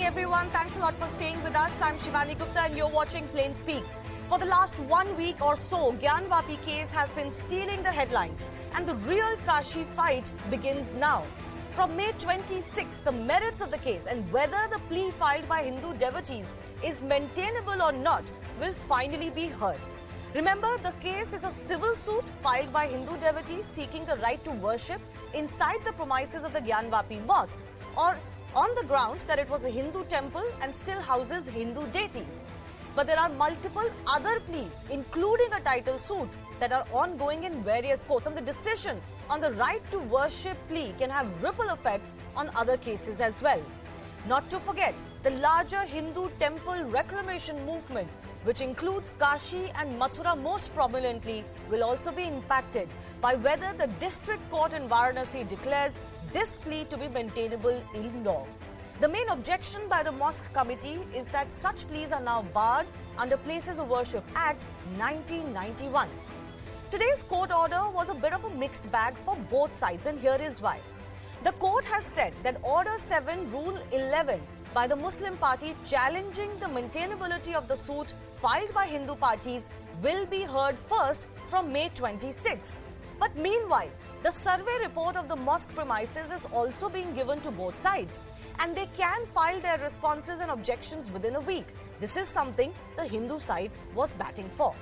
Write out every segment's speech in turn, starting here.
everyone. Thanks a lot for staying with us. I'm Shivani Gupta and you're watching Plain Speak. For the last 1 week or so, Gyanvapi case has been stealing the headlines and the real Kashi fight begins now. From May 26, the merits of the case and whether the plea filed by Hindu devotees is maintainable or not will finally be heard. Remember, the case is a civil suit filed by Hindu devotees seeking the right to worship inside the premises of the Gyanvapi Mosque or on the grounds that it was a Hindu temple and still houses Hindu deities. But there are multiple other pleas, including a title suit, that are ongoing in various courts. And the decision on the right to worship plea can have ripple effects on other cases as well. Not to forget, the larger Hindu temple reclamation movement, which includes Kashi and Mathura most prominently, will also be impacted by whether the district court in Varanasi declares this plea to be maintainable in law. The main objection by the mosque committee is that such pleas are now barred under Places of Worship Act 1991. Today's court order was a bit of a mixed bag for both sides, and here is why. The court has said that Order 7, Rule 11 by the Muslim party challenging the maintainability of the suit filed by Hindu parties will be heard first from May 26. But meanwhile, the survey report of the mosque premises is also being given to both sides, and they can file their responses and objections within a week. This is something the Hindu side was batting for.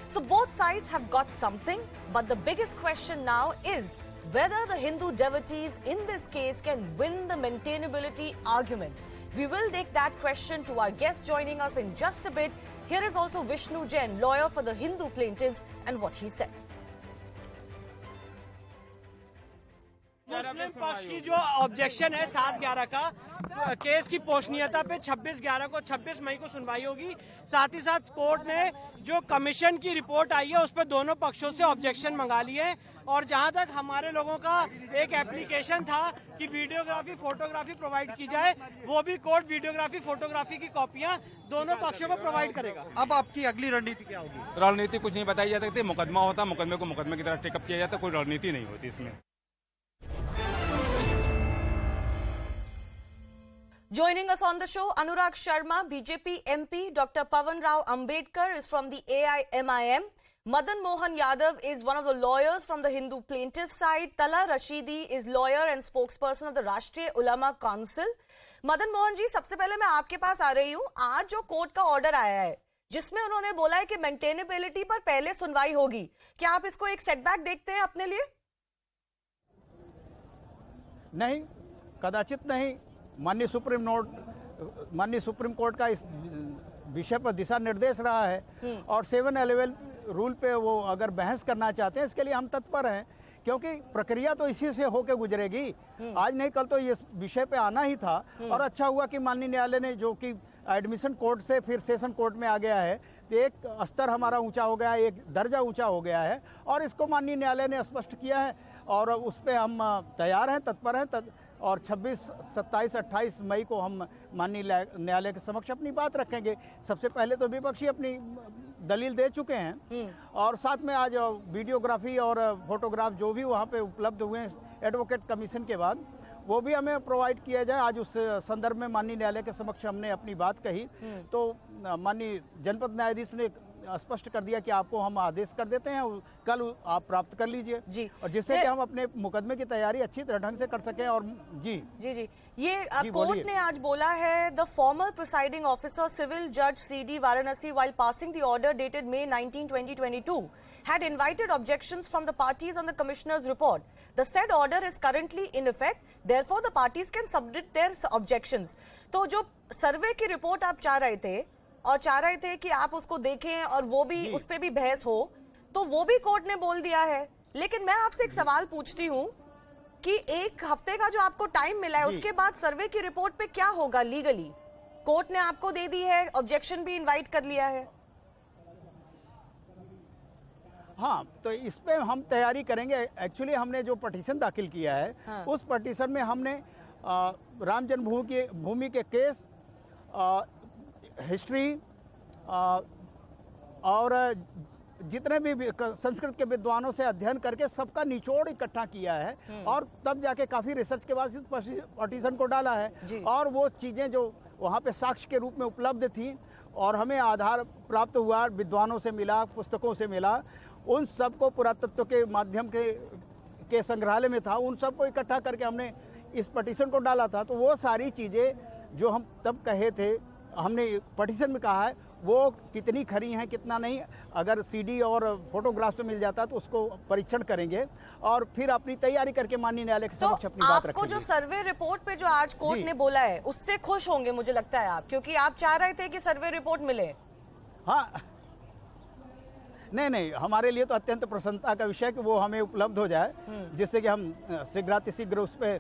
So both sides have got something, but the biggest question now is whether the Hindu devotees in this case can win the maintainability argument. We will take that question to our guest joining us in just a bit. Here is also Vishnu Jain, lawyer for the Hindu plaintiffs, and what he said. मुस्लिम पक्ष की जो objection है 7/11 का case की पोषणीयता पे 26/11 को 26 मई को सुनवाई होगी। साथ ही साथ कोर्ट ने जो कमीशन की रिपोर्ट आई है उस पर दोनों पक्षों से ऑब्जेक्शन मंगा लिए हैं और जहां तक हमारे लोगों का एक एप्लीकेशन था कि वीडियोग्राफी फोटोग्राफी प्रोवाइड की जाए, वो भी कोर्ट वीडियोग्राफी फोटोग्राफी की कॉपियां दोनों पक्षों को प्रोवाइड करेगा। अब आपकी अगली रणनीति क्या होगी? रणनीति कुछ नहीं बताई जा सकती। मुकदमा होता, मुकदमे को मुकदमे की तरह टेकअप किया जाता, कोई रणनीति नहीं होती इसमें। Joining us on the show, Anurag Sharma, BJP MP, Dr. Pawan Rao Ambedkar is from the AIMIM, Madan Mohan Yadav is one of the lawyers from the Hindu plaintiff side, Tala Rashidi is lawyer and spokesperson of the Rashtriya Ulama Council. Madan Mohan जी, सबसे पहले मैं आपके पास आ रही हूँ। आज जो court का order आया है जिसमें उन्होंने बोला है कि मेंटेनेबिलिटी पर पहले सुनवाई होगी, क्या आप इसको एक सेटबैक देखते हैं अपने लिए? नहीं, कदाचित नहीं। माननीय सुप्रीम कोर्ट का इस विषय पर दिशा निर्देश रहा है और 7-11 रूल पे वो अगर बहस करना चाहते हैं इसके लिए हम तत्पर हैं, क्योंकि प्रक्रिया तो इसी से होकर गुजरेगी। आज नहीं कल तो ये विषय पे आना ही था और अच्छा हुआ कि माननीय न्यायालय ने, जो कि एडमिशन कोर्ट से फिर सेशन कोर्ट में आ गया है, तो एक स्तर हमारा ऊंचा हो गया है, एक दर्जा ऊंचा हो गया है और इसको माननीय न्यायालय ने स्पष्ट किया है और उस पर हम तैयार हैं, तत्पर हैं और 26, 27, 28 मई को हम माननीय न्यायालय के समक्ष अपनी बात रखेंगे। सबसे पहले तो विपक्षी अपनी दलील दे चुके हैं और साथ में आज वीडियोग्राफी और फोटोग्राफ जो भी वहाँ पे उपलब्ध हुए हैं एडवोकेट कमीशन के बाद, वो भी हमें प्रोवाइड किया जाए। आज उस संदर्भ में माननीय न्यायालय के समक्ष हमने अपनी बात कही तो माननीय जनपद न्यायाधीश ने स्पष्ट कर दिया कि आपको हम आदेश कर देते हैं, कल आप प्राप्त कर लीजिए जी, और जिससे कि हम अपने मुकदमे की तैयारी अच्छी तरह ढंग से कर सकें। और जी ये कोर्ट ने आज बोला है, the former presiding officer civil जज CD Varanasi while passing the order dated May 19, 2022 had invited objections from the parties on the commissioner's report. The said order is currently in effect, therefore the parties can submit their objections. तो जो सर्वे की report आप चाह रहे थे कि आप उसको देखें और वो भी उस पे भी बहस हो, तो वो भी कोर्ट ने बोल दिया है। लेकिन मैं आपसे एक सवाल पूछती हूँ कि एक हफ्ते का जो आपको टाइम मिला है उसके बाद सर्वे की रिपोर्ट पे क्या होगा लीगली? कोर्ट ने आपको दे दी है, ऑब्जेक्शन भी इनवाइट कर लिया है। हाँ, तो इस पे हम तैयारी करेंगे। एक्चुअली हमने जो पटिशन दाखिल किया है उस पटिशन में हमने राम जन्मभूमि के केस, हिस्ट्री और जितने भी संस्कृत के विद्वानों से अध्ययन करके सबका निचोड़ इकट्ठा किया है और तब जाके काफी रिसर्च के बाद इस पटिशन को डाला है। और वो चीजें जो वहाँ पे साक्ष्य के रूप में उपलब्ध थी और हमें आधार प्राप्त हुआ, विद्वानों से मिला, पुस्तकों से मिला, उन सबको पुरातत्व के माध्यम के संग्रहालय में था, उन सबको इकट्ठा करके हमने इस पटिशन को डाला था। तो वो सारी चीज़ें जो हम तब कहे थे, हमने पटिशन में कहा है, वो कितनी खरी हैं कितना नहीं, अगर सीडी और फोटोग्राफ से मिल जाता तो उसको परीक्षण करेंगे और फिर अपनी तैयारी करके माननीय न्यायालय के समक्ष अपनी बात रखेंगे। आपको जो सर्वे रिपोर्ट पे जो आज कोर्ट ने बोला है उससे खुश होंगे मुझे लगता है आप, क्योंकि आप चाह रहे थे कि सर्वे रिपोर्ट मिले। हाँ, नहीं, हमारे लिए तो अत्यंत प्रसन्नता का विषय कि वो हमें उपलब्ध हो जाए, जिससे कि हम शीघ्रातिशीघ्र उस पर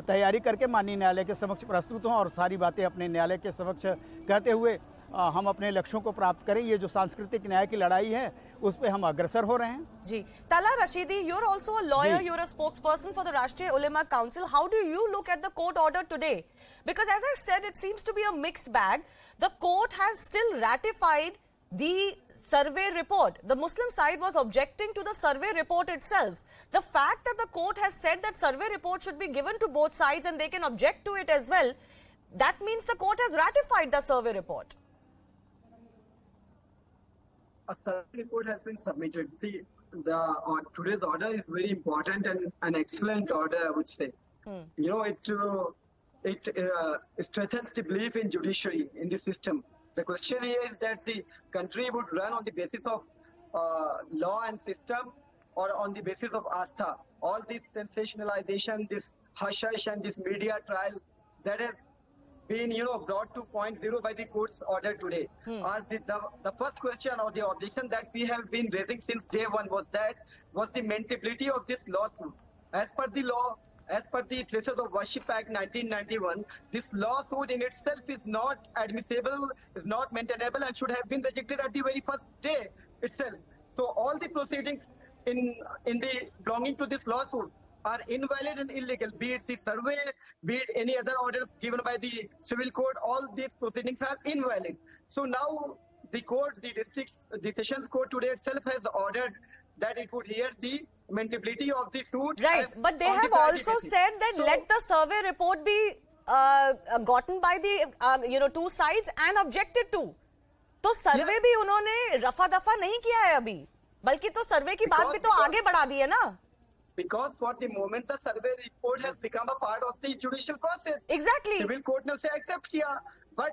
तैयारी करके माननीय न्यायालय के समक्ष प्रस्तुत हों और सारी बातें अपने न्यायालय के समक्ष कहते हुए हम अपने लक्ष्यों को प्राप्त करें। ये जो सांस्कृतिक न्याय की लड़ाई है उस पे हम अग्रसर हो रहे हैं। जी, तला Rashidi, you're also a lawyer, you're a spokesperson for the Rashtriya Ulema Council. How do you look at the court order today? Because as I said, it seems to be a mixed bag. The court has still ratified the survey report. The Muslim side was objecting to the survey report itself. The fact that the court has said that survey report should be given to both sides and they can object to it as well, that means the court has ratified the survey report. A survey report has been submitted. See, today's order is very important and an excellent order, I would say. You know, it strengthens the belief in judiciary, in the system. The question here is that the country would run on the basis of law and system or on the basis of astha. All this sensationalization, this hush-hush and this media trial that has been, brought to point zero by the court's order today. The first question or the objection that we have been raising since day one was the maintainability of this lawsuit. As per the law, as per the Places of Worship Act 1991, this lawsuit in itself is not admissible, is not maintainable and should have been rejected at the very first day itself. So all the proceedings in the belonging to this lawsuit are invalid and illegal, be it the survey, be it any other order given by the civil court, all these proceedings are invalid. So now the court, the Sessions Court today itself has ordered that it would hear the maintainability of the suit. Right, but they have also said that let the survey report be gotten by the two sides and objected to. तो सर्वे भी उन्होंने रफा दफा नहीं किया है अभी, बल्कि तो सर्वे की बात भी तो आगे बढ़ा दी है ना. Because for the moment the survey report has become a part of the judicial process. Exactly. Civil court ने उसे accept किया. But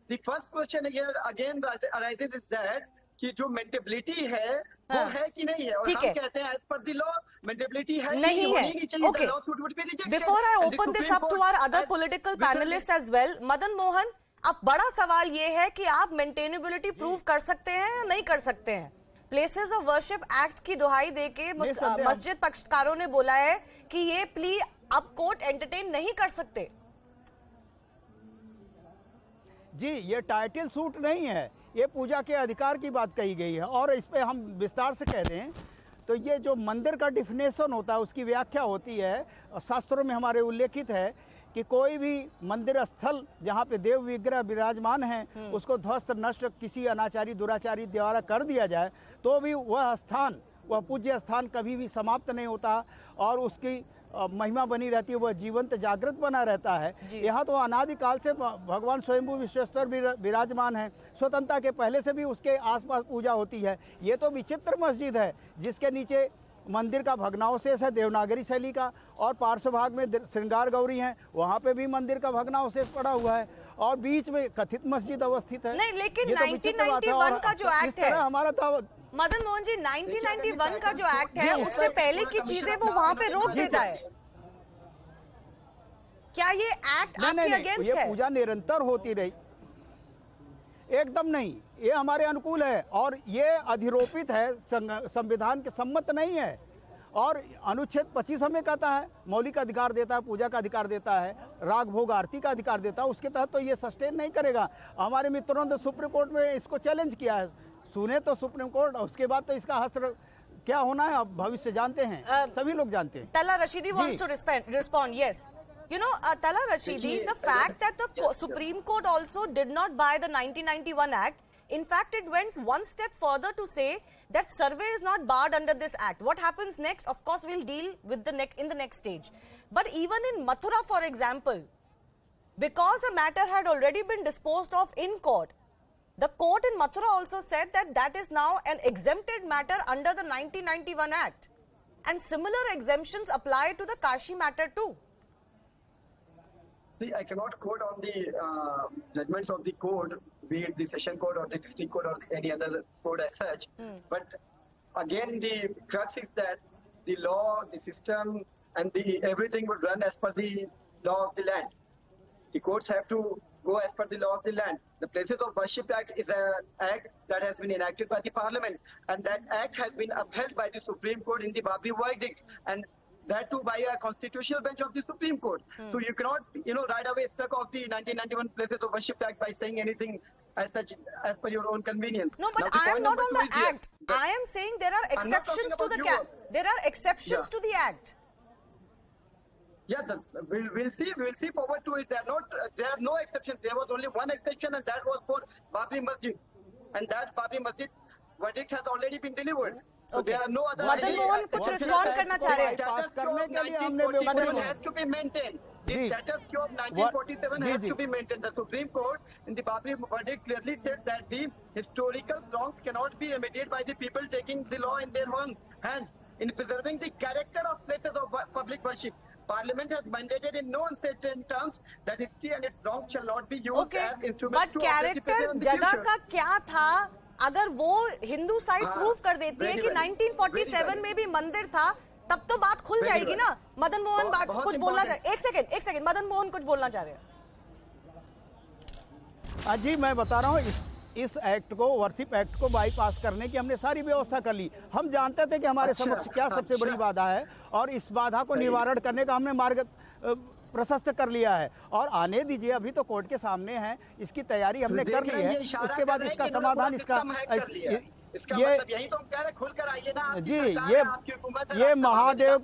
the first question here again arises is that कि जो maintainability है वो है कि नहीं है, और हम कहते हैं as per the law maintainability है नहीं है. Okay. The lawsuit would be rejected. Before I open this up to our other political panelists as well, Madan Mohan, अब बड़ा सवाल ये है कि आप maintainability prove कर सकते हैं या नहीं कर सकते हैं. प्लेसेस ऑफ वर्शिप एक्ट की दुहाई देके मस्जिद पक्षकारों ने बोला है कि ये प्ली अब कोर्ट एंटरटेन नहीं कर सकते. जी, ये टाइटल सूट नहीं है, ये पूजा के अधिकार की बात कही गई है. और इस पे हम विस्तार से कह दें तो ये जो मंदिर का डिफिनेशन होता है उसकी व्याख्या होती है. शास्त्रों में हमारे उल्लेखित है कि कोई भी मंदिर स्थल जहाँ पे देव विग्रह विराजमान हैं उसको ध्वस्त नष्ट किसी अनाचारी दुराचारी द्वारा कर दिया जाए तो भी वह स्थान, वह पूज्य स्थान कभी भी समाप्त नहीं होता और उसकी महिमा बनी रहती है, वह जीवंत जागृत बना रहता है. यहाँ तो अनादिकाल से भगवान स्वयंभू विश्वेश्वर विराजमान है. स्वतंत्रता के पहले से भी उसके आसपास पूजा होती है. ये तो विचित्र मस्जिद है जिसके नीचे मंदिर का भग्नावशेष है देवनागरी शैली का, और पार्श्व भाग में श्रृंगार गौरी है, वहाँ पे भी मंदिर का भग्नावशेष पड़ा हुआ है, और बीच में कथित मस्जिद अवस्थित है. नहीं, लेकिन 1991 का जो एक्ट है हमारा था मदन मोहन जी, 1991 का जो एक्ट है उससे पहले की चीजें वो वहाँ पे रोक देता है. क्या ये एक्ट आपके अगेंस्ट है? ये पूजा निरंतर होती रही. एकदम नहीं, ये हमारे अनुकूल है और ये अधिरोपित है, संविधान के सम्मत नहीं है. और अनुच्छेद 25 हमें कहता है, मौलिक अधिकार देता है, पूजा का अधिकार देता है, राग भोग आरती का अधिकार देता है. उसके तहत तो ये सस्टेन नहीं करेगा. हमारे मित्रों ने सुप्रीम कोर्ट में इसको चैलेंज किया है. सुने तो सुप्रीम कोर्ट, उसके बाद तो इसका हस्र क्या होना है अब भविष्य जानते हैं, सभी लोग जानते हैं. तला Rashidi wants to respond. Yes. You know, Tala Rashidi, the fact that the Supreme Court also did not buy the 1991 Act, in fact, it went one step further to say that survey is not barred under this Act. What happens next? Of course, we'll deal with in the next stage. But even in Mathura, for example, because the matter had already been disposed of in court. The court in Mathura also said that that is now an exempted matter under the 1991 Act. And similar exemptions apply to the Kashi matter too. See, I cannot quote on the judgments of the court, be it the session court or the district court or any other court as such. But again, the crux is that the law, the system, and the everything would run as per the law of the land. The courts have to go as per the law of the land. The Places of Worship Act is an act that has been enacted by the Parliament, and that act has been upheld by the Supreme Court in the Babri verdict, and that too by a constitutional bench of the Supreme Court. So you cannot, right away stuck off the 1991 Places of Worship Act by saying anything as such, as per your own convenience. No, but I am not on the Act. I am saying there are exceptions to the there are exceptions to the Act. Yeah, we'll see forward to it. There are no exceptions. There was only one exception, and that was for Babri Masjid. And that Babri Masjid verdict has already been delivered. So there are no other. Madan Mohan कुछ respond करना चाह रहे हैं. Status quo of 1947 has to be maintained. The status quo of 1947 has to be maintained. The Supreme Court in the Babri verdict clearly said that the historical wrongs cannot be remedied by the people taking the law in their hands. In preserving the character of places of public worship, Parliament has mandated in no uncertain terms that history and its wrongs shall not be used as instruments to character in the जगह future. का क्या था? अगर वो Hindu side proof कर देती है कि 1947 में भी मंदिर था, तब तो बात खुल जाएगी ना. मदन मोहन कुछ बोलना चाह रहे. एक सेकंड मदन मोहन कुछ बोलना चाह रहे हैं. जी मैं बता रहा हूँ, इस एक्ट को, वर्शिप एक्ट को बाईपास करने की हमने सारी व्यवस्था कर ली. हम जानते थे कि हमारे समक्ष क्या सबसे बड़ी बाधा है, और इस बाधा को निवारण करने का हमने मार्ग प्रशस्त कर लिया है. और आने दीजिए, अभी तो कोर्ट के सामने है, इसकी तैयारी हमने कर ली है. उसके बाद इसका समाधान, इसका ये यही तो हम कह रहे, खुलकर आइए ना. जी, ये महादेव,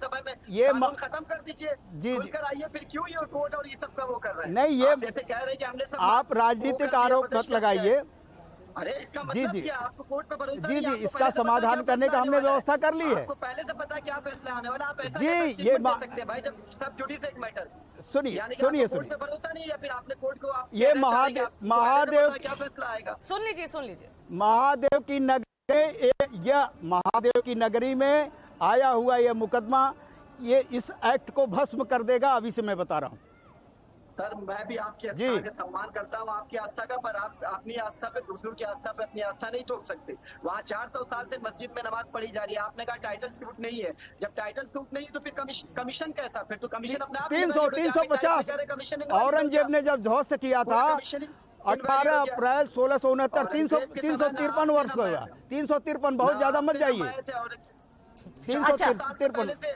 ये खत्म कर दीजिए जी, खुलकर आइए. फिर क्यों ये कोर्ट और ये सब का वो कर रहे हैं? नहीं, ये जैसे कह रहे हैं कि हमने आप राजनीतिक आरोप मत लगाइए. अरे इसका मतलब क्या? आपको कोर्ट पे भरोसा जी, इसका समाधान करने का हमने व्यवस्था कर ली है. आपको पहले से पता क्या फैसला आने वाला? आप ऐसा जी, ये दे सकते हैं भाई, जब सब जुडिशियल मैटर. सुनिए कोर्ट पे भरोसा नहीं, या फिर आपने कोर्ट को ये महादेव क्या फैसला आएगा? सुन लीजिए. महादेव की नगरी, यह महादेव की नगरी में आया हुआ ये मुकदमा, ये इस एक्ट को भस्म कर देगा. अभी से मैं बता रहा हूँ सर. मैं भी आपकी आस्था का सम्मान करता हूँ, आपकी आस्था का, पर आप अपनी आस्था पे, दूसरों की आस्था पे अपनी आस्था नहीं तोड़ सकते. वहाँ 400 साल से मस्जिद में नमाज पढ़ी जा रही है. आपने कहा टाइटल सूट नहीं है. जब टाइटल सूट नहीं तो फिर कमीशन कैसा? फिर तो कमीशन अपने आप 350 औरंगजेब ने जब ध्वस्त किया था 18 अप्रैल 1669, 353 वर्ष हुआ. 353 बहुत ज्यादा मत जाइए. 353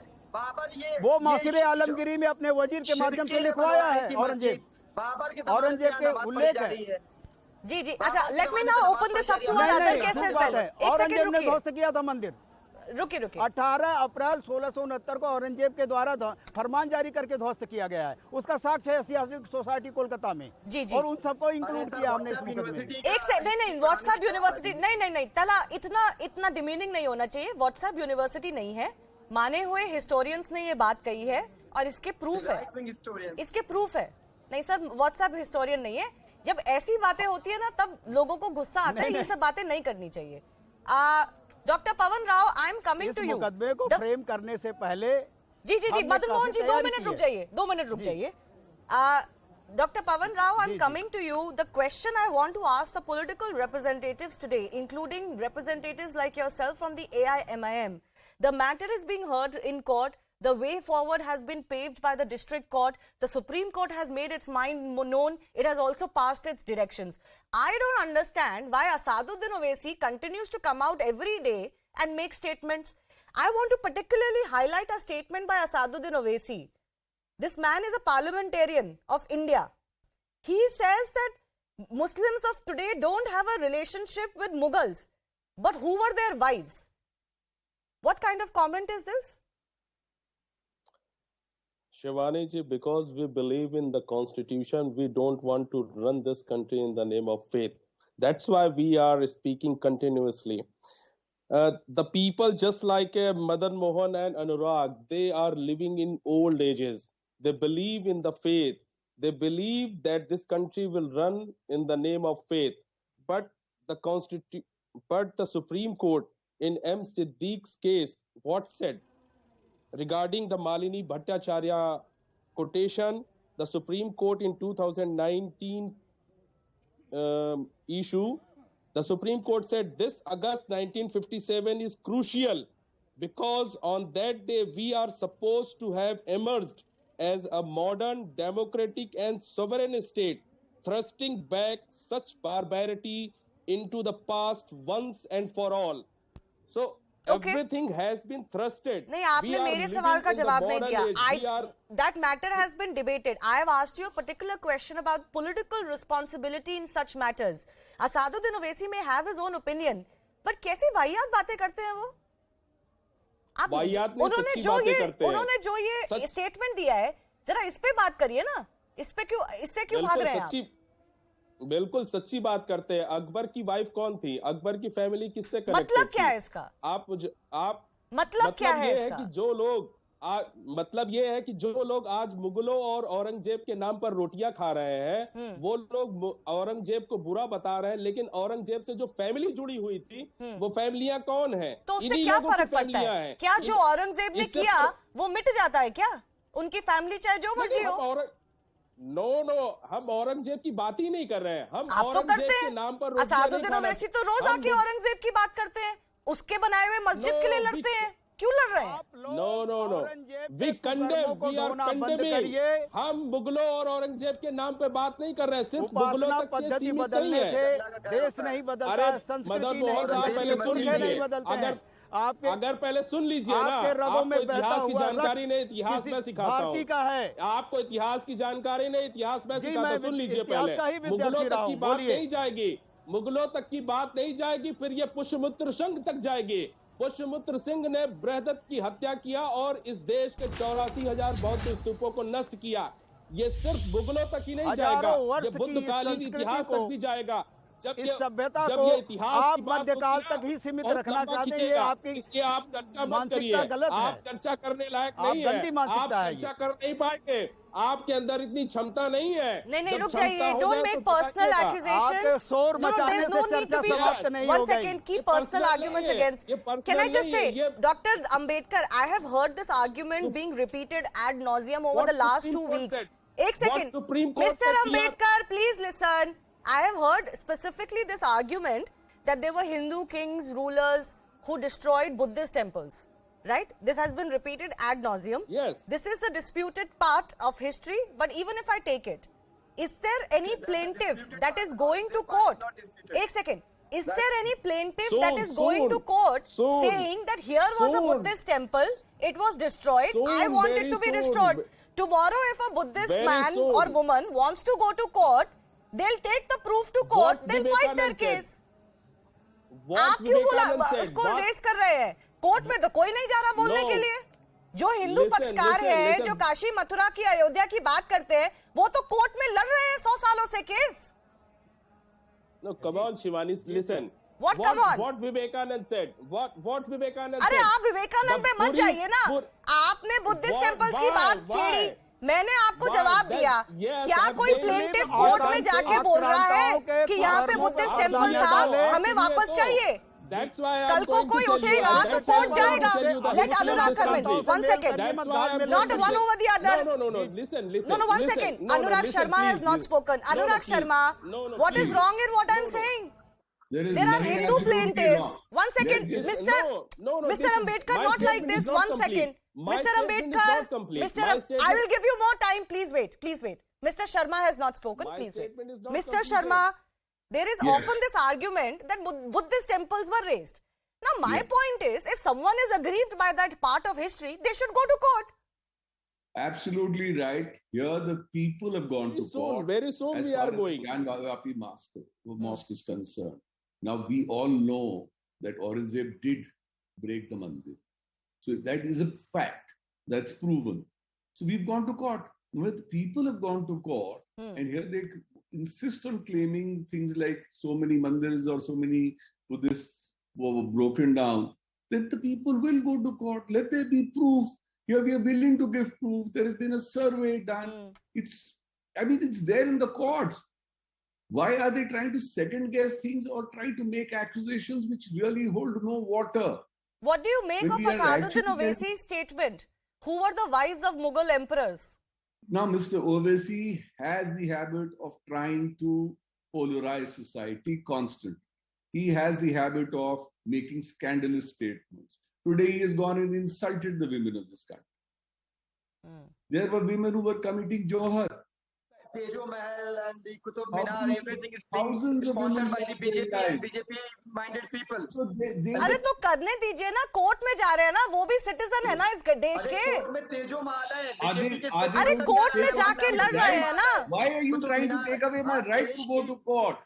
वो मासिरे आलमगिरी में अपने वजीर के माध्यम से लिखवाया है औरंगजेब के उल्लेख है. जी. अच्छा, let me now open this up to other cases as well. Aurangzeb ने ध्वस्त किया था मंदिर. रुकिए 18 अप्रैल 1669 को औरंगजेब के द्वारा फरमान जारी करके ध्वस्त किया गया है. उसका साक्ष्य है ऐतिहासिक सोसाइटी कोलकाता में. जी. और उन सबको इंक्लूड किया हमने इस मुकदमे में. नहीं, व्हाट्सएप यूनिवर्सिटी नहीं तला, इतना डिमीनिंग नहीं होना चाहिए. व्हाट्सएप यूनिवर्सिटी नहीं है, माने हुए हिस्टोरियंस ने ये बात कही है, और इसके प्रूफ है. नहीं सर, व्हाट्सएप हिस्टोरियन नहीं है. जब ऐसी बातें होती है ना, तब लोगों को गुस्सा आता है. ये सब बातें नहीं करनी चाहिए. Doctor Pavan Rao, I am coming to you. मुकदमे को फ्रेम करने से पहले जी. मदन मोहन जी 2 मिनट रुक जाइए. Dr. Pavan Rao, I'm coming to you. The question I want to ask the political representatives today, including representatives like yourself from the AIMIM, the matter is being heard in court. The way forward has been paved by the district court. The Supreme Court has made its mind known. It has also passed its directions. I don't understand why Asaduddin Owaisi continues to come out every day and make statements. I want to particularly highlight a statement by Asaduddin Owaisi. This man is a parliamentarian of India. He says that Muslims of today don't have a relationship with Mughals. But who were their wives? What kind of comment is this? Shivani ji, because we believe in the constitution, we don't want to run this country in the name of faith. That's why we are speaking continuously. The people, just like Madan Mohan and Anurag, they are living in old ages. They believe in the faith. They believe that this country will run in the name of faith. But the Supreme Court in M. Siddique's case, what said? Regarding the Malini Bhattacharya quotation, the Supreme Court in 2019 issue, the Supreme Court said this August 1957 is crucial because on that day we are supposed to have emerged as a modern, democratic and sovereign state, thrusting back such barbarity into the past once and for all. So Okay. everything has been thrusted. नहीं, आपने मेरे सवाल का जवाब नहीं दिया. That matter has been debated. I have asked you a particular question about political responsibility in such matters. Asaduddin Owaisi may have his own opinion, but कैसी वाहियात बातें करते हैं वो? उन्होंने जो ये स्टेटमेंट दिया है, जरा इस पे बात करिए ना. इससे क्यों भाग रहे हैं आप? बिल्कुल सच्ची बात करते हैं. अकबर की वाइफ कौन थी? अकबर की फैमिली किससे कनेक्टेड थी? मतलब क्या है इसका? मतलब क्या है इसका? कि जो लोग मतलब ये है कि जो लोग आज मुगलों और औरंगजेब के नाम पर रोटियां खा रहे हैं, वो लोग औरंगजेब को बुरा बता रहे हैं, लेकिन औरंगजेब से जो फैमिली जुड़ी हुई थी, वो फैमिलियां कौन है? तो उससे क्या फर्क पड़ता है? क्या जो औरंगजेब ने किया वो मिट जाता है क्या? उनकी फैमिली चाहे जो मर्जी हो. नो, हम औरंगजेब की बात ही नहीं कर रहे हैं. हम आप तो औरंगजेब के नाम पर असादुद्दीन ओवैसी तो रोज आके औरंगजेब की बात करते हैं, उसके बनाए हुए मस्जिद के लिए लड़ते हैं. क्यों लड़ रहे हैं? नो. We condemn. हम मुगलों और औरंगजेब के नाम पे बात नहीं कर रहे हैं. सिर्फ मुगलों तक पद्धति बदलने से देश नहीं बदलता, संस्कृति नहीं बदलती. अगर पहले सुन लीजिए ना, आपको इतिहास की जानकारी नहीं, इतिहास में सिखाता हूँ. आपको इतिहास की जानकारी नहीं, इतिहास में सिखाता हूँ. सुन लीजिए पहले. मुगलों तक की बात नहीं जाएगी, मुगलों तक की बात नहीं जाएगी, फिर ये पुष्यमित्र सिंह तक जाएगी. पुष्यमित्र सिंह ने बृहदत्त की हत्या किया और इस देश के 84,000 बौद्ध स्तूपों को नष्ट किया. ये सिर्फ मुगलों तक ही नहीं जाएगा, ये बुद्धकालीन इतिहास तक भी जाएगा. जब इस सभ्यता को आप मध्यकाल तक ही सीमित रखना चाहते हैं, आपकी आप चर्चा मत करिए. गलत है. आप चर्चा करने लायक नहीं है. आप चर्चा कर नहीं पाएंगे. आपके अंदर इतनी क्षमता नहीं है. नहीं, रुक जाइए. Don't make personal accusations. शोर मचाने से चर्चा समाप्त नहीं होगी. 1 second. Keep personal arguments against. Can I just say, Dr. Ambedkar, I have heard this argument being repeated ad nauseum over the last 2 weeks. 1 second. Mr. Ambedkar, please listen. I have heard specifically this argument that there were Hindu kings, rulers who destroyed Buddhist temples. Right? This has been repeated ad nauseum. Yes. This is a disputed part of history, but even if I take it, is there any plaintiff that is going to court? 1 second. Is there any plaintiff that is going to court saying that here was a Buddhist temple, it was destroyed, I want it to be restored? Tomorrow if a Buddhist man or woman wants to go to court, they'll take the proof to court, they'll fight their case. आप क्यों बोला उसको race कर रहे हैं? Court में तो कोई नहीं जा रहा बोलने के लिए. जो हिंदू पक्षकार है, जो काशी मथुरा की अयोध्या की बात करते हैं, वो तो कोर्ट में लड़ रहे हैं 100 सालों से case. No, come on, Shivani, listen. Come on? What Vivekanand said. What Vivekanand अरे said. आप विवेकानंद पे मत जाइए ना. आपने बुद्धिस्ट टेम्पल्स की बात छेड़ी, मैंने आपको जवाब दिया. क्या कोई प्लेंटिफ कोर्ट में जाके बोल रहा है कि यहाँ पे बुद्धिस्ट टेम्पल था, हमें वापस चाहिए? कल को कोई उठेगा तो कोर्ट जाएगा. Let Anurag come in. 1 second. Not one over the other. No. Listen. No, 1 second. Anurag Sharma has not spoken. Anurag Sharma, what is wrong in what I'm saying? There are Hindu plaintiffs. 1 second. Mr. Ambedkar, not like this. 1 second. Mr. Ambedkar, I will give you more time. Please wait. Mr. Sharma has not spoken. Please wait. Mr. Sharma, there is often this argument that Buddhist temples were razed. Now, my point is, if someone is aggrieved by that part of history, they should go to court. Absolutely right. Here, the people have gone to court. Very soon we are going. Gyanvapi Mosque is concerned. Now, we all know that Aurangzeb did break the mandir. So that is a fact. That's proven. So we've gone to court. When the people have gone to court, and here they insist on claiming things like so many mandirs or so many Buddhists were broken down, then the people will go to court. Let there be proof. Here we are willing to give proof. There has been a survey done. It's I mean, it's there in the courts. Why are they trying to second guess things or try to make accusations which really hold no water? What do you make When of we are Asaduddin actually Owaisi's statement? Who were the wives of Mughal emperors? Now, Mr. Owaisi has the habit of trying to polarize society constantly. He has the habit of making scandalous statements. Today, he has gone and insulted the women of this country. There were women who were committing Johar. Tejo Mahal and the Qutub Minar, everything is being Thousands of sponsored women by the BJP and BJP-minded people. So they अरे तो करने दीजिए ना, court में जा रहे हैं ना, वो भी सिटीजन है ना इस देश के. कोर्ट में तेजो महल है, बीजेपी के अरे कोर्ट में जाके लड़ रहे हैं ना. Why are you trying to take away my right to go to court?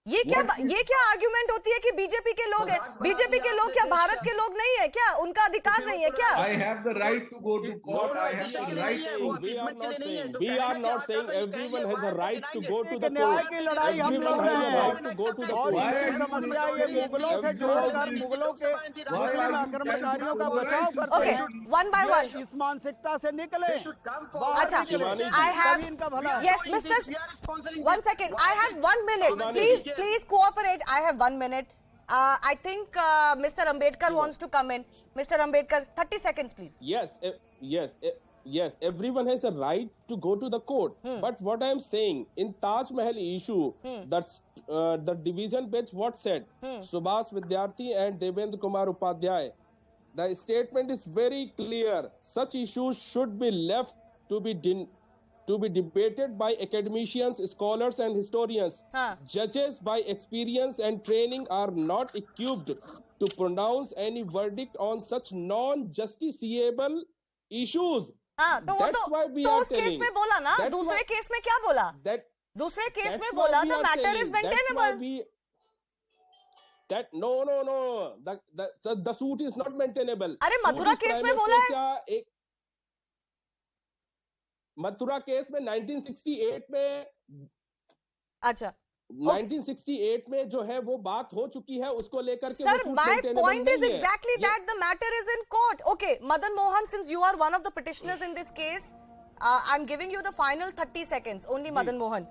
ये क्या आर्ग्यूमेंट होती है कि बीजेपी के लोग हैं? बीजेपी के लोग क्या भारत के लोग नहीं है क्या? उनका अधिकार नहीं है क्या? I have the right to go to court. I have the right to. We are not saying everyone has a right to go to the न्याय court. की लड़ाई हम Everyone लड़ has रहे a right हैं to go to the और court. ये समस्या ये मुगलों से जोड़कर मुगलों के मुस्लिम आक्रमणकारियों का बचाव करते Okay, हैं. one by one. इस मानसिकता से निकले. अच्छा, I have, इनका भला. yes, Mr. 1 second. I have 1 minute. Please cooperate. I have 1 minute. I think Mr. Ambedkar wants to come in. Mr. Ambedkar, 30 seconds, please. Yes. Everyone has a right to go to the court. But what I am saying, in Taj Mahal issue, that's the division bench what said, Subhas Vidyarthi and Devendra Kumar Upadhyay, the statement is very clear. Such issues should be left to be debated by academicians, scholars and historians. Judges by experience and training are not equipped to pronounce any verdict on such non-justiciable issues. हाँ, तो वो That's why we तो are उस case telling. में बोला ना, That's दूसरे why- case में क्या बोला? दूसरे केस में बोला the matter is maintainable. No. The suit is not maintainable. अरे मथुरा केस में बोला है. मथुरा केस में 1968 में अच्छा. 1968 में जो है वो बात हो चुकी है, उसको लेकर के Sir, my point is exactly that the matter is in court. Okay, Madan Mohan, since you are one of the petitioners in this case, I'm giving you the final 30 seconds. Only Madan Mohan.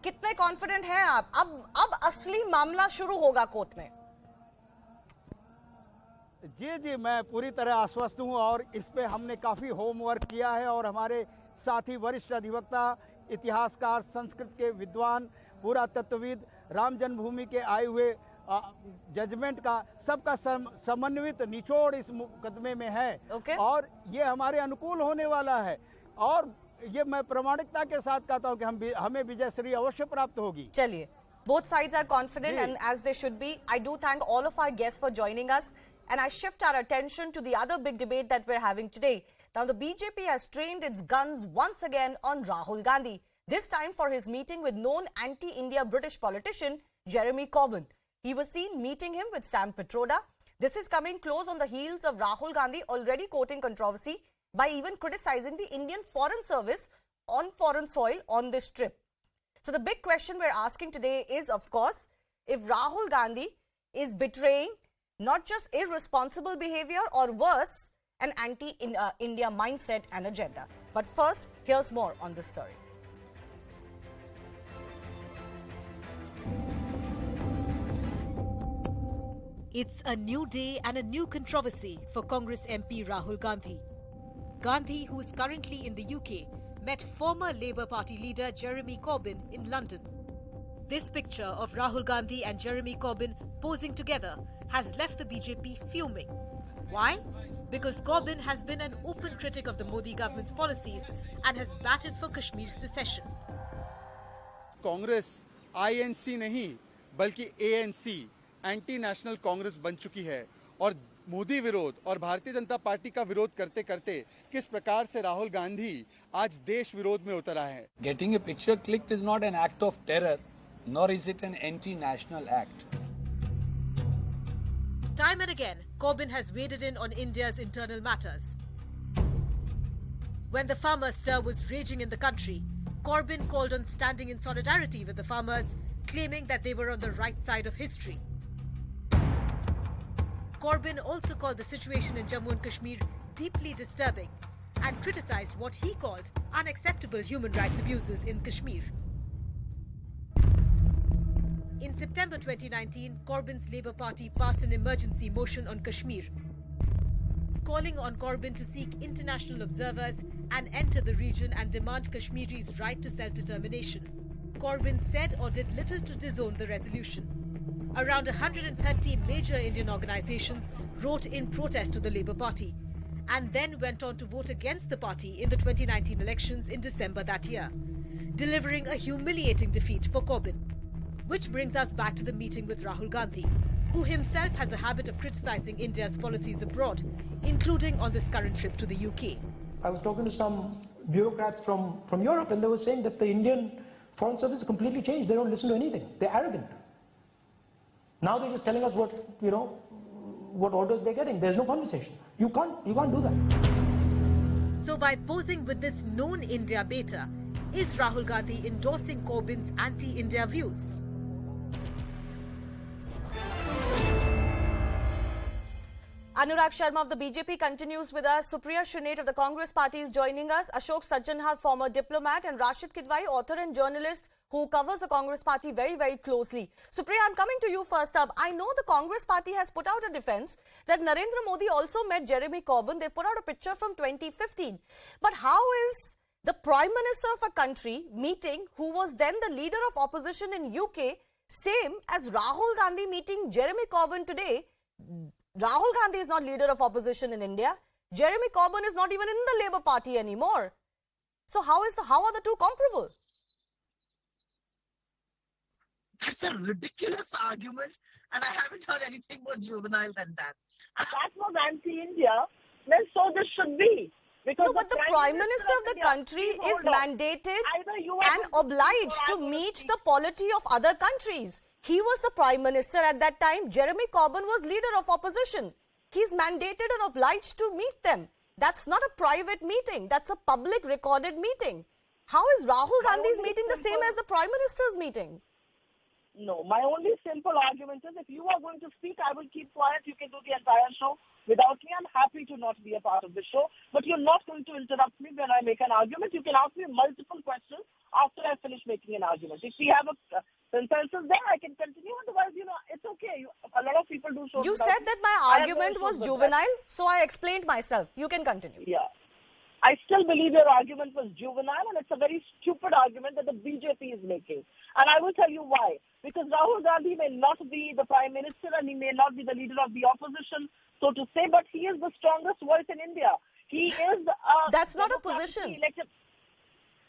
कितने confident हैं आप? अब असली मामला शुरू होगा court में. जी मैं पूरी तरह आश्वस्त हूँ और इस पे हमने काफ़ी होमवर्क किया है और हमारे साथी वरिष्ठ अधिवक्ता, इतिहासकार, संस्कृत के विद्वान, पुरातत्वविद, राम जन्मभूमि के आए हुए जजमेंट का सबका समन्वित निचोड़ इस मुकदमे में है. और ये हमारे अनुकूल होने वाला है और ये मैं प्रामाणिकता के साथ कहता हूँ कि हमें विजयश्री अवश्य प्राप्त होगी. चलिए, both sides are confident and as they should be. I do thank all of our guests for joining us and I shift our attention to the other big debate that we're having today. Now the BJP has trained its guns once again on Rahul Gandhi, this time for his meeting with known anti-India British politician Jeremy Corbyn. He was seen meeting him with Sam Pitroda. This is coming close on the heels of Rahul Gandhi already courting controversy by even criticizing the Indian Foreign Service on foreign soil on this trip. So the big question we're asking today is, of course, if Rahul Gandhi is betraying not just irresponsible behavior or worse, an anti-India mindset and agenda. But first, here's more on this story. It's a new day and a new controversy for Congress MP Rahul Gandhi. Gandhi, who is currently in the UK, met former Labour Party leader Jeremy Corbyn in London. This picture of Rahul Gandhi and Jeremy Corbyn posing together has left the BJP fuming. Why? Because Corbyn has been an open critic of the Modi government's policies and has batted for Kashmir's secession. Congress INC नहीं बल्कि ANC anti-national Congress बन चुकी है और मोदी विरोध और Bharatiya Janata party का विरोध करते करते किस प्रकार से राहुल गांधी आज देश विरोध में उतर आए हैं. Getting a picture clicked is not an act of terror, nor is it an anti-national act. Time and again, Corbyn has waded in on India's internal matters. When the farmer stir was raging in the country, Corbyn called on standing in solidarity with the farmers, claiming that they were on the right side of history. Corbyn also called the situation in Jammu and Kashmir deeply disturbing and criticised what he called unacceptable human rights abuses in Kashmir. In September 2019, Corbyn's Labour Party passed an emergency motion on Kashmir, calling on Corbyn to seek international observers and enter the region and demand Kashmiris' right to self-determination. Corbyn said or did little to disown the resolution. Around 130 major Indian organisations wrote in protest to the Labour Party and then went on to vote against the party in the 2019 elections in December that year, delivering a humiliating defeat for Corbyn. Which brings us back to the meeting with Rahul Gandhi, who himself has a habit of criticising India's policies abroad, including on this current trip to the UK. I was talking to some bureaucrats from Europe, and they were saying that the Indian Foreign Service is completely changed. They don't listen to anything. They're arrogant. Now they're just telling us what orders they're getting. There's no conversation. You can't do that. So by posing with this known India beta, is Rahul Gandhi endorsing Corbyn's anti-India views? Anurag Sharma of the BJP continues with us. Supriya Srinate of the Congress Party is joining us. Ashok Sajjanhar, former diplomat, and Rashid Kidwai, author and journalist who covers the Congress Party very, very closely. Supriya, I'm coming to you first up. I know the Congress Party has put out a defense that Narendra Modi also met Jeremy Corbyn. They've put out a picture from 2015. But how is the Prime Minister of a country meeting who was then the leader of opposition in UK same as Rahul Gandhi meeting Jeremy Corbyn today? Rahul Gandhi is not leader of opposition in India. Jeremy Corbyn is not even in the Labour Party anymore. So how are the two comparable? That's a ridiculous argument, and I haven't heard anything more juvenile than that. And that was anti-India, then so this should be. Because no, but the Prime Minister of the country is mandated and obliged to meet the polity of other countries. He was the Prime Minister at that time. Jeremy Corbyn was leader of opposition. He's mandated and obliged to meet them. That's not a private meeting. That's a public recorded meeting. How is Rahul Gandhi's meeting the same as the Prime Minister's meeting? No, my only simple argument is if you are going to speak, I will keep quiet. You can do the entire show without me. I'm happy to not be a part of the show. But you're not going to interrupt me when I make an argument. You can ask me multiple questions after I finish making an argument. If we have a consensus there, I can continue. Otherwise, it's okay. A lot of people do shows. You said that my argument was juvenile, so I explained myself. You can continue. Yeah. I still believe your argument was juvenile, and it's a very stupid argument that the BJP is making. And I will tell you why. Because Rahul Gandhi may not be the Prime Minister and he may not be the leader of the opposition, so to say, but he is the strongest voice in India. He is... That's not a position.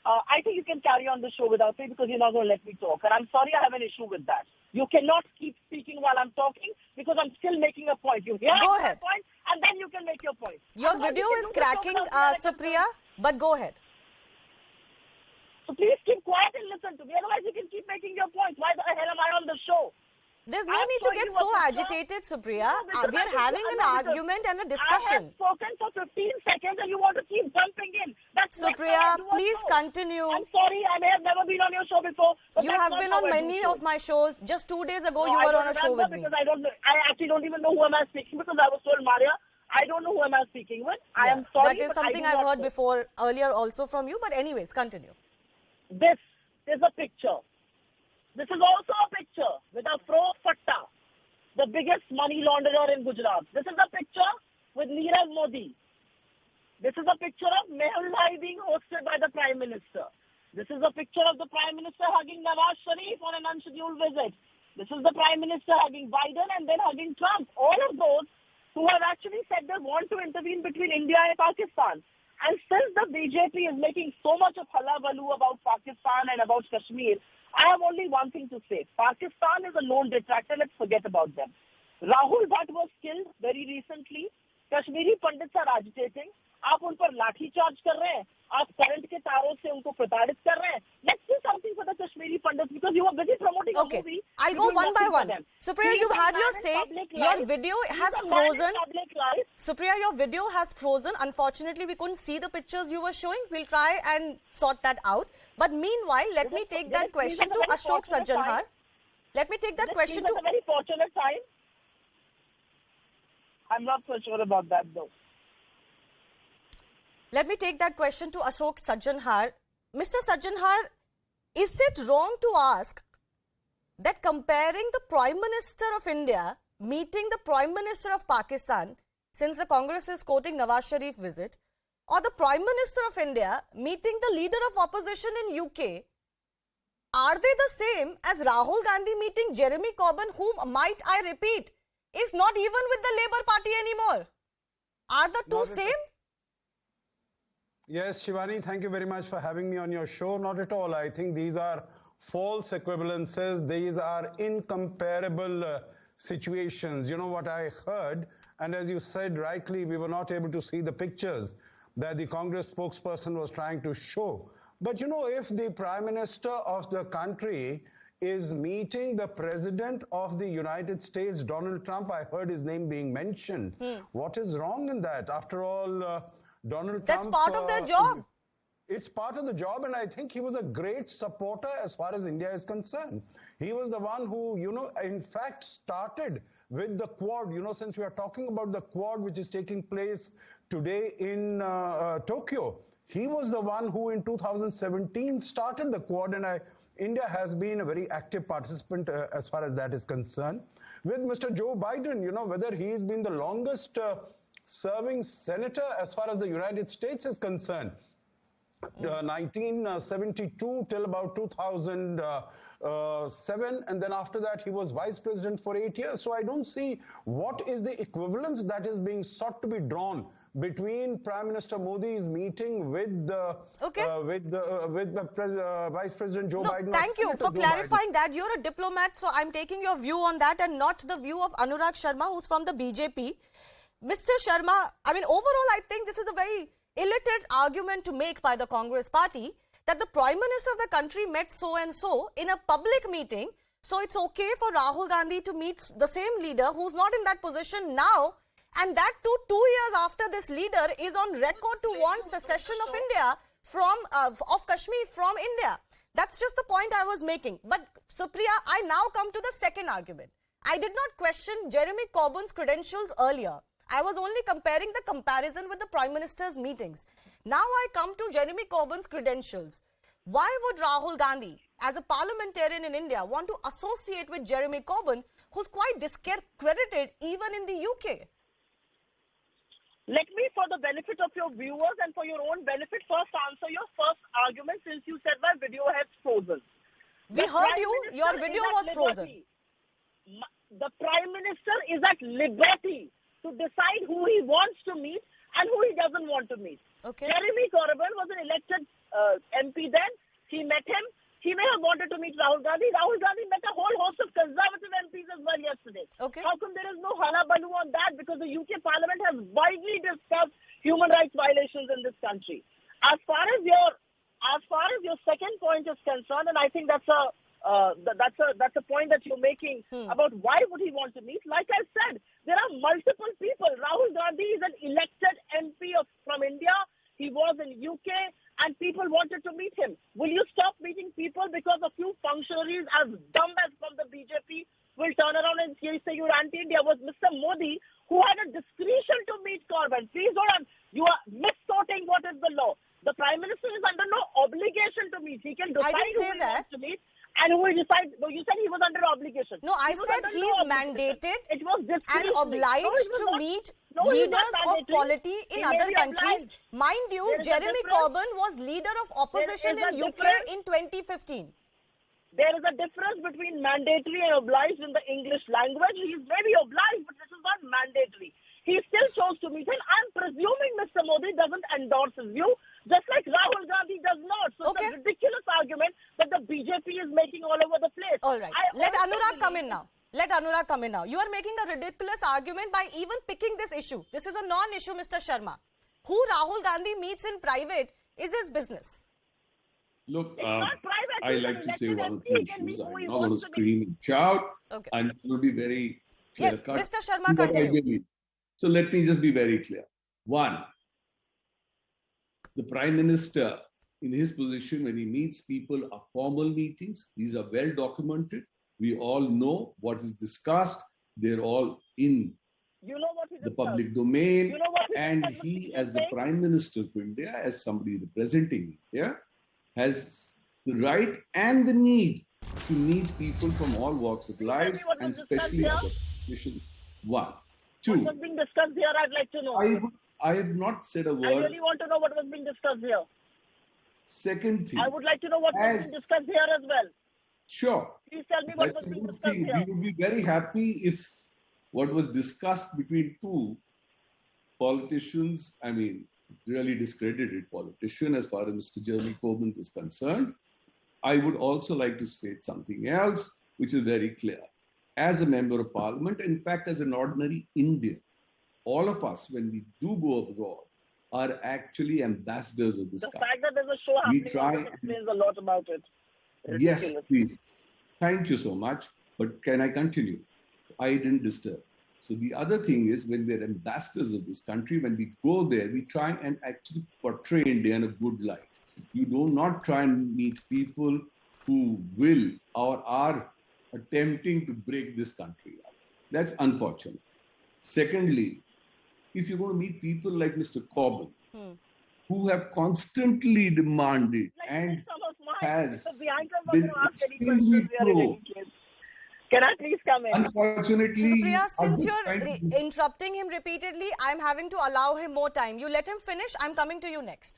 I think you can carry on the show without me because you're not going to let me talk. And I'm sorry, I have an issue with that. You cannot keep speaking while I'm talking because I'm still making a point. You hear go ahead. Point, and then you can make your point. Your video is cracking, Supriya, but go ahead. So please keep quiet and listen to me. Otherwise, you can keep making your point. Why the hell am I on the show? There's no need to get so agitated, Supriya. We're having an argument and a discussion. I have spoken for 15 seconds and you want to keep jumping in. That's Supriya, please continue. I'm sorry, I may have never been on your show before. You have been on many of my shows. Just 2 days ago, you were on a show with me. I actually don't even know who am I speaking because I was told, Maria, I don't know who am I speaking with. I am sorry. That is something I've heard before earlier also from you. But anyways, continue. This is a picture. This is also a picture with a Pro Fatta, the biggest money launderer in Gujarat. This is a picture with Nirav Modi. This is a picture of Mehul being hosted by the Prime Minister. This is a picture of the Prime Minister hugging Nawaz Sharif on an unscheduled visit. This is the Prime Minister hugging Biden and then hugging Trump. All of those who have actually said they want to intervene between India and Pakistan. And since the BJP is making so much of hullabaloo about Pakistan and about Kashmir, I have only one thing to say. Pakistan is a lone detractor. Let's forget about them. Rahul Bhatt was killed very recently. Kashmiri Pandits are agitating. आप उन पर लाठी charge कर रहे हैं. आप current के तारों से उनको प्रताड़ित कर रहे हैं. Let's do something for the Kashmiri Pandits because you are busy promoting a movie. I'll go one by one. Supriya, you've had your say. Your video has frozen. Supriya, your video has frozen. Unfortunately, we couldn't see the pictures you were showing. We'll try and sort that out. But meanwhile, let me take that question to Ashok Sajjanhar. Let me take that question to... It's a very fortunate time. I'm not so sure about that though. Let me take that question to Ashok Sajjanhar. Mr. Sajjanhar, is it wrong to ask that comparing the Prime Minister of India meeting the Prime Minister of Pakistan, since the Congress is quoting Nawaz Sharif visit, or the Prime Minister of India meeting the leader of opposition in UK, are they the same as Rahul Gandhi meeting Jeremy Corbyn, whom, might I repeat, is not even with the Labour Party anymore? Are the two same? Yes, Shivani, thank you very much for having me on your show. Not at all. I think these are false equivalences. These are incomparable situations. You know what I heard, and as you said rightly, we were not able to see the pictures that the Congress spokesperson was trying to show. But you know, if the Prime Minister of the country is meeting the President of the United States, Donald Trump, I heard his name being mentioned. What is wrong in that? After all, Donald Trump... That's part of their job. It's part of the job, and I think he was a great supporter as far as India is concerned. He was the one who, you know, in fact started with the Quad. You know, since we are talking about the Quad, which is taking place today in Tokyo, he was the one who in 2017 started the Quad, and India has been a very active participant as far as that is concerned. With Mr. Joe Biden, you know, whether he's been the longest serving senator as far as the United States is concerned, 1972 till about 2007, and then after that he was vice president for 8 years. So I don't see what is the equivalence that is being sought to be drawn between Prime Minister Modi's meeting with the Vice President Joe Biden. Thank you for clarifying that. You're a diplomat, so I'm taking your view on that and not the view of Anurag Sharma, who's from the BJP. Mr. Sharma, I mean, overall, I think this is a very illiterate argument to make by the Congress party that the Prime Minister of the country met so-and-so in a public meeting, so it's okay for Rahul Gandhi to meet the same leader who's not in that position now, and that too 2 years after this leader is on record to want secession of India from of Kashmir from India. That's just the point I was making. But Supriya, I now come to the second argument. I did not question Jeremy Corbyn's credentials earlier. I was only comparing the comparison with the Prime Minister's meetings. Now I come to Jeremy Corbyn's credentials. Why would Rahul Gandhi, as a parliamentarian in India, want to associate with Jeremy Corbyn, who's quite discredited even in the UK? Let me, for the benefit of your viewers and for your own benefit, first answer your first argument, since you said my video has frozen. We heard you. Your video was frozen. The Prime Minister is at liberty to decide who he wants to meet and who he doesn't want to meet. Okay. Jeremy Corbyn was an elected MP then. He met him. He may have wanted to meet Rahul Gandhi. Rahul Gandhi met a whole host of conservative MPs as well yesterday. Okay. How come there is no hullabaloo on that? Because the UK Parliament has widely discussed human rights violations in this country. As far as your second point is concerned, and I think that's a point that you're making about why would he want to meet. Like I said, there are multiple people. Rahul Gandhi is an elected MP from India. He was in UK and people wanted to meet him. Will you stop meeting people because a few functionaries as dumb as from the BJP will turn around and say you're anti-India? Was Mr. Modi who had a discretion to meet Corbyn? Please hold on. You are misquoting what is the law. The Prime Minister is under no obligation to meet. He can decide who he wants to meet. And who will decide? No, you said he was under obligation. No, I said he's mandated and obliged to meet leaders of polity in other countries. Mind you, Jeremy Corbyn was leader of opposition in UK in 2015. There is a difference between mandatory and obliged in the English language. He is very obliged, but this is not mandatory. He still chose to meet him. I'm presuming Mr. Modi doesn't endorse his view, just like Rahul Gandhi does not. So it's a ridiculous argument that the BJP is making all over the place. All right. Let Anurag come in now. You are making a ridiculous argument by even picking this issue. This is a non-issue, Mr. Sharma. Who Rahul Gandhi meets in private is his business. Look, I like to say one or two issues. I'm not going to scream and shout. Okay. And it will be very clear cut. Yes, Mr. Sharma, continue. So let me just be very clear. One, the Prime Minister, in his position, when he meets people, are formal meetings. These are well documented. We all know what is discussed. They're all in You know what he the discussed. public domain, You know what and discussed, he, Mr. as the Jinping? Prime Minister of India, as somebody representing India, has the right and the need to meet people from all walks of life, what was and discussed especially here? other politicians. One. What Two, was being discussed here, I'd like to know. I have not said a I word. really want to know what was being discussed here. Second thing, I would like to know what was being discussed here as well. sure, Please tell me what that's was a being good discussed thing. here. We would be very happy if what was discussed between two politicians, I mean, really discredited politician as far as Mr. Jeremy Corbyn is concerned. I would also like to state something else, which is very clear. As a member of parliament, in fact, as an ordinary Indian, all of us, when we do go abroad, are actually ambassadors of this The country. fact that there's a show happening on this explains a lot about it. Yes, Ridiculous. please. Thank you so much. But can I continue? I didn't disturb. So the other thing is, when we're ambassadors of this country, when we go there, we try and actually portray India in a good light. You do not try and meet people who will or are attempting to break this country up. That's unfortunate. Secondly, if you're going to meet people like Mr. Corbyn, who have constantly demanded and has been extremely pro. Can I please come in? Unfortunately, Supriya, since you're interrupting him repeatedly, I'm having to allow him more time. You let him finish. I'm coming to you next.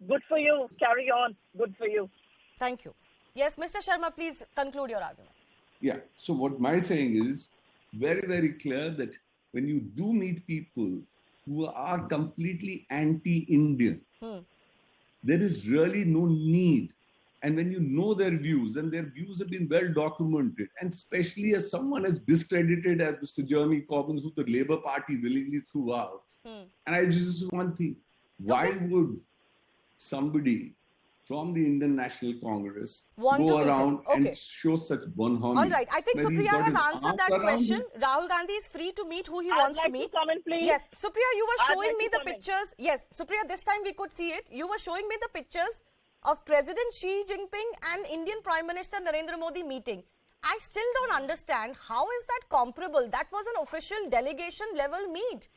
Good for you. Carry on. Good for you. Thank you. Yes, Mr. Sharma, please conclude your argument. Yeah. So what my saying is very, very clear that when you do meet people who are completely anti-Indian, there is really no need. And when you know their views, and their views have been well documented, and especially as someone as discredited as Mr. Jeremy Corbyn, who the Labour Party willingly threw out. And I just one thing, why would somebody from the Indian National Congress go around and show such bonhomie? All right, I think when he's Supriya got has his answered arms that around question. it? Rahul Gandhi is free to meet who he wants to meet. Come in, please. Yes, Supriya, you were showing like me to the come in. pictures. Yes, Supriya, this time we could see it. You were showing me the pictures of President Xi Jinping and Indian Prime Minister Narendra Modi meeting. I still don't understand, how is that comparable? That was an official delegation level meet.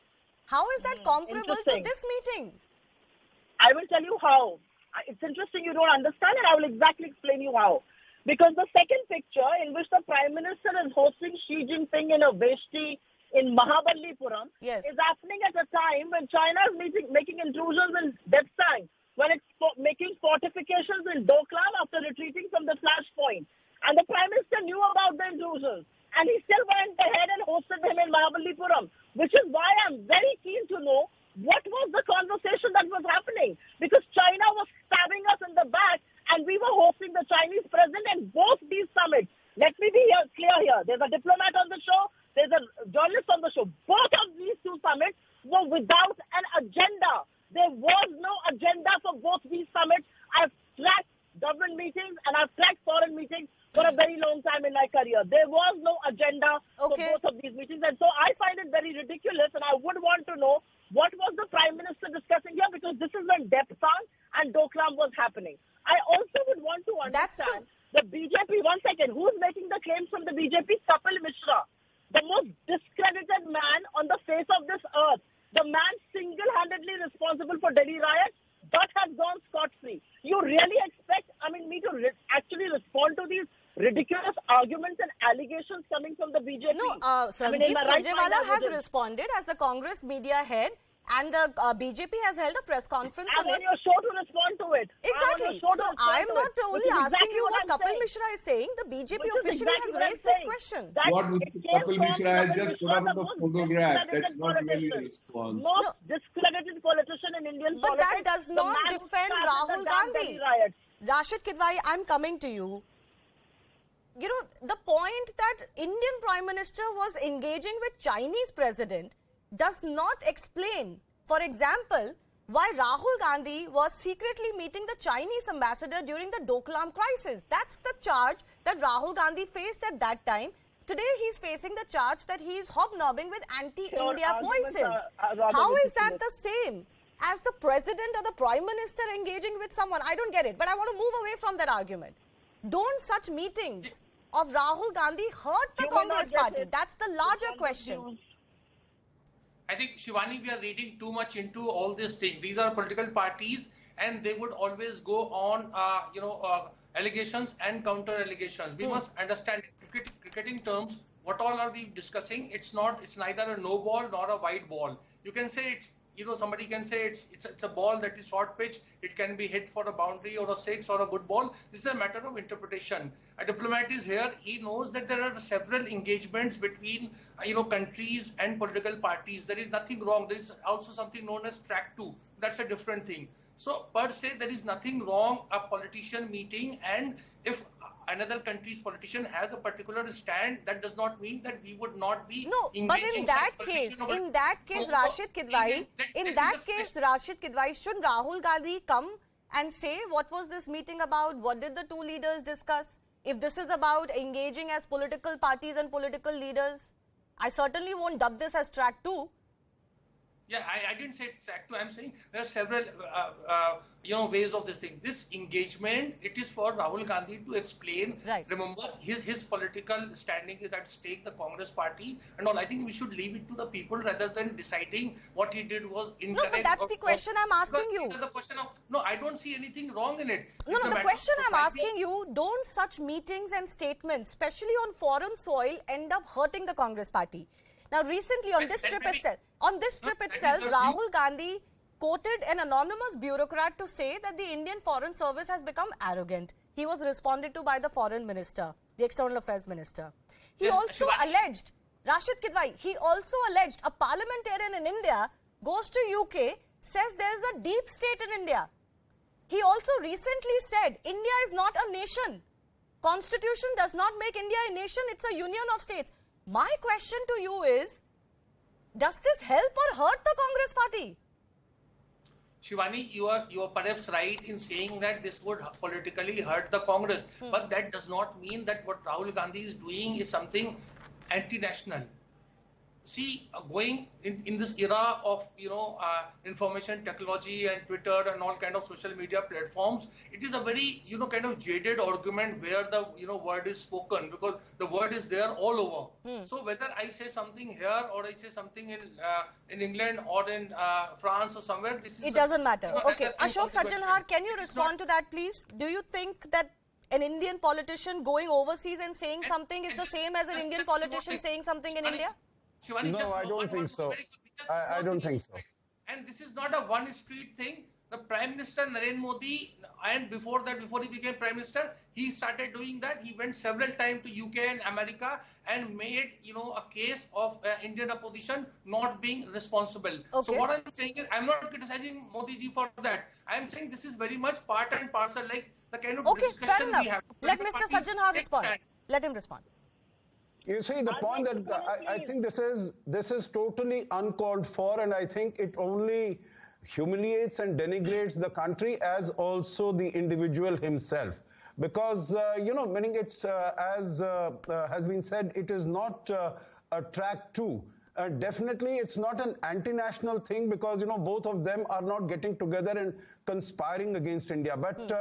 How is that comparable to Interesting. this meeting? I will tell you how. It's interesting you don't understand, and I will exactly explain you how. Because the second picture, in which the Prime Minister is hosting Xi Jinping in a veshti in Mahabalipuram, is happening at a time when China is making intrusions in Depsang, when it's making fortifications in Doklam after retreating from the flashpoint. And the Prime Minister knew about the intrusions. And he still went ahead and hosted him in Mahabalipuram, which is why I'm very keen to know what was the conversation that was happening. Because China was stabbing us in the back, and we were hosting the Chinese president in both these summits. Let me be clear here. There's a diplomat on the show. There's a journalist on the show. Both of these two summits were without an agenda. There was no agenda for both these summits. I've tracked government meetings and I've tracked foreign meetings for a very long time in my career. There was no agenda for both of these meetings. And so I find it very ridiculous, and I would want to know what was the Prime Minister discussing here, because this is when Depsang and Doklam was happening. I also would want to understand the BJP. One second. Who's making the claims from the BJP? Kapil Mishra, the most discredited man on the face of this earth. The man single-handedly responsible for Delhi riots, but has gone scot-free. You really expect, me to actually respond to these ridiculous arguments and allegations coming from the BJP? No, Sandeep Surjewala has responded as the Congress media head, and the BJP has held a press conference I'm on your show to respond to it. Exactly. So I'm not only asking you what Kapil Mishra is saying. The BJP officially has raised this question. What Mr. Kapil Mishra has just put up the photograph. That's not really a response. Most discredited politician in Indian politics. But that does not defend Rahul Gandhi. Rashid Kidwai, I'm coming to you. You know, the point that Indian Prime Minister was engaging with Chinese President does not explain, for example, why Rahul Gandhi was secretly meeting the Chinese ambassador during the Doklam crisis. That's the charge that Rahul Gandhi faced at that time. Today he's facing the charge that he is hobnobbing with anti-India voices. How is that the same as the president or the prime minister engaging with someone? I don't get it, but I want to move away from that argument. Don't such meetings of Rahul Gandhi hurt the Congress party? That's the larger question. I think, Shivani, we are reading too much into all these things. These are political parties, and they would always go on, allegations and counter allegations. We must understand in cricketing terms, what all are we discussing? It's neither a no ball nor a wide ball. You can say it's, somebody can say it's a ball that is short pitch. It can be hit for a boundary or a six or a good ball. This is a matter of interpretation. A diplomat is here. He knows that there are several engagements between, countries and political parties. There is nothing wrong. There is also something known as track 2. That's a different thing. So per se, there is nothing wrong a politician meeting, and if another country's politician has a particular stand, that does not mean that we would not be engaging. But in that case, Rashid Kidwai, shouldn't Rahul Gandhi come and say what was this meeting about? What did the two leaders discuss? If this is about engaging as political parties and political leaders, I certainly won't dub this as track 2. Yeah, I didn't say track 2. I'm saying there are several, ways of this thing. This engagement, it is for Rahul Gandhi to explain. Right. Remember, his political standing is at stake, the Congress party and all. I think we should leave it to the people rather than deciding what he did was incorrect. No, but that's the question I'm asking you. The question of, no, I don't see anything wrong in it. No, the question I'm asking you, don't such meetings and statements, especially on foreign soil, end up hurting the Congress party? Now, recently on this trip itself, Rahul Gandhi quoted an anonymous bureaucrat to say that the Indian Foreign Service has become arrogant. He was responded to by the Foreign Minister, the External Affairs Minister. He also alleged, Rashid Kidwai, he also alleged a parliamentarian in India goes to UK, says there is a deep state in India. He also recently said India is not a nation. Constitution does not make India a nation, it's a union of states. My question to you is, does this help or hurt the Congress party? Shivani, you are perhaps right in saying that this would politically hurt the Congress, but that does not mean that what Rahul Gandhi is doing is something anti-national. See, going in this era of information technology and Twitter and all kind of social media platforms, it is a very kind of jaded argument where the word is spoken, because the word is there all over. So whether I say something here or I say something in England or in France or somewhere, it doesn't matter. Okay, Ashok Sajjanhar, can you respond to that, please? Do you think that an Indian politician going overseas and saying something is the same as an Indian politician saying something in India? Shivani, no, I don't think so. I don't think so. And this is not a one street thing. The Prime Minister Narendra Modi, and before that, before he became Prime Minister, he started doing that. He went several times to UK and America and made, a case of Indian opposition not being responsible. Okay. So what I'm saying is, I'm not criticizing Modi ji for that. I'm saying this is very much part and parcel, like the kind of discussion we have. Let Mr. Sajjanhar respond. Let him respond. You see, the point that I think this is totally uncalled for, and I think it only humiliates and denigrates the country as also the individual himself. Because, meaning it's, as has been said, it is not a track 2. Definitely, it's not an anti-national thing, because, both of them are not getting together and conspiring against India. But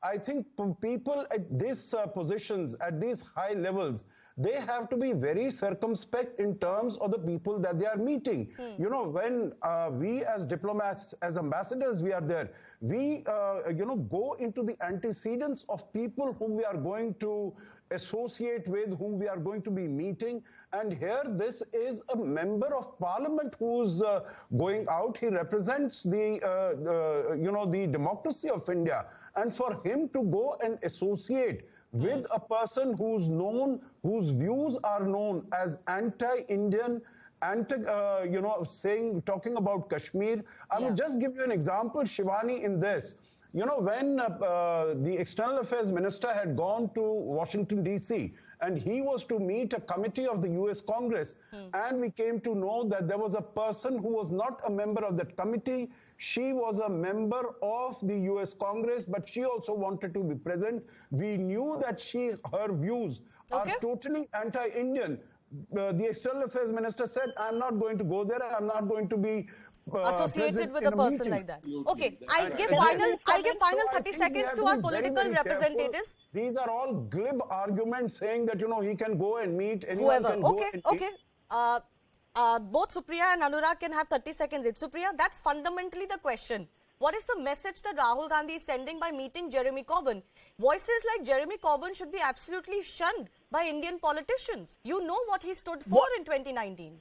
I think people at these positions, at these high levels, they have to be very circumspect in terms of the people that they are meeting. When we as diplomats, as ambassadors, we are there, we, go into the antecedents of people whom we are going to associate with, whom we are going to be meeting. And here, this is a member of parliament who's going out. He represents the, the democracy of India. And for him to go and associate with a person who's known, whose views are known as anti-Indian, talking about Kashmir. I will just give you an example, Shivani, in this. When the External Affairs Minister had gone to Washington, D.C., and he was to meet a committee of the U.S. Congress, and we came to know that there was a person who was not a member of that committee. She was a member of the U.S. Congress, but she also wanted to be present. We knew that her views are totally anti-Indian. The External Affairs Minister said, I'm not going to go there, I'm not going to be associated with a person like that. Okay, I'll give final 30 seconds to our political representatives. These are all glib arguments saying that, he can go and meet anyone. Whoever. Okay. Both Supriya and Anurag can have 30 seconds. It's Supriya, that's fundamentally the question. What is the message that Rahul Gandhi is sending by meeting Jeremy Corbyn? Voices like Jeremy Corbyn should be absolutely shunned by Indian politicians. You know what he stood for in 2019.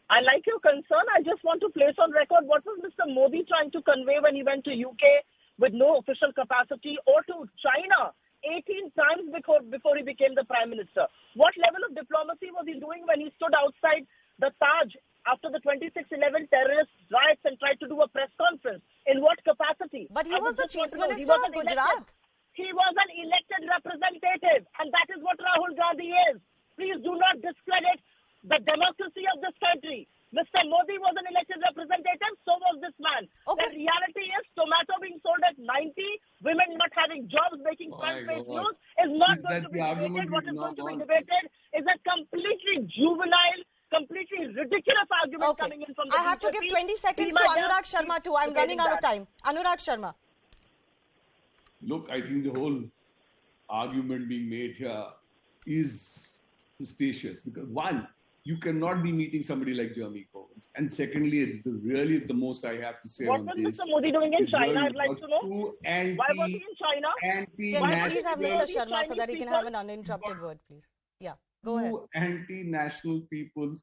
I like your concern. I just want to place on record what was Mr. Modi trying to convey when he went to UK with no official capacity, or to China 18 times before he became the Prime Minister. What level of diplomacy was he doing when he stood outside the Taj after the 26/11 terrorist riots and tried to do a press conference? In what capacity? But he was the Chief Minister of Gujarat. He was an elected representative, and that is what Rahul Gandhi is. Please do not discredit the democracy of this country. Mr. Modi was an elected representative, so was this man. Okay. The reality is tomato being sold at 90, women not having jobs, making front page news is not going to be debated. What is going to be debated is a completely juvenile, completely ridiculous argument coming in from the I have to give 20 seconds to Anurag Sharma too. I'm running out of time. Anurag Sharma. Look, I think the whole argument being made here is facetious because one, you cannot be meeting somebody like Jeremy Corbyn. And secondly, the most I have to say what on was this. Mr. Modi doing in China? I'd like to know. Why was he in China? Can you please have Mr. Sharma so that he can have an uninterrupted word, please? Yeah, go ahead. Two anti-national people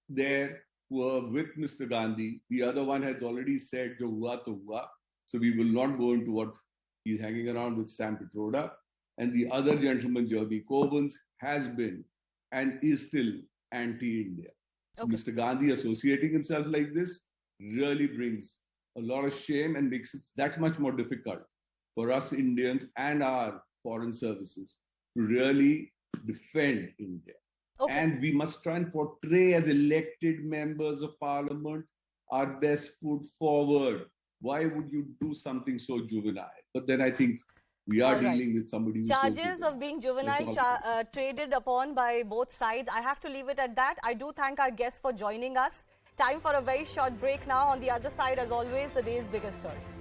there who are with Mr. Gandhi. The other one has already said, "Jo hua to hua." So we will not go into what he's hanging around with Sam Pitroda. And the other gentleman, Jeremy Corbyn, has been and is still anti-India. So Mr. Gandhi associating himself like this really brings a lot of shame and makes it that much more difficult for us Indians and our foreign services to really defend India. And we must try and portray as elected members of parliament our best foot forward. Why would you do something so juvenile? But then I think we are dealing with somebody who's charges of being juvenile traded upon by both sides. I have to leave it at that. I do thank our guests for joining us. Time for a very short break now. On the other side, as always, the day's biggest stories.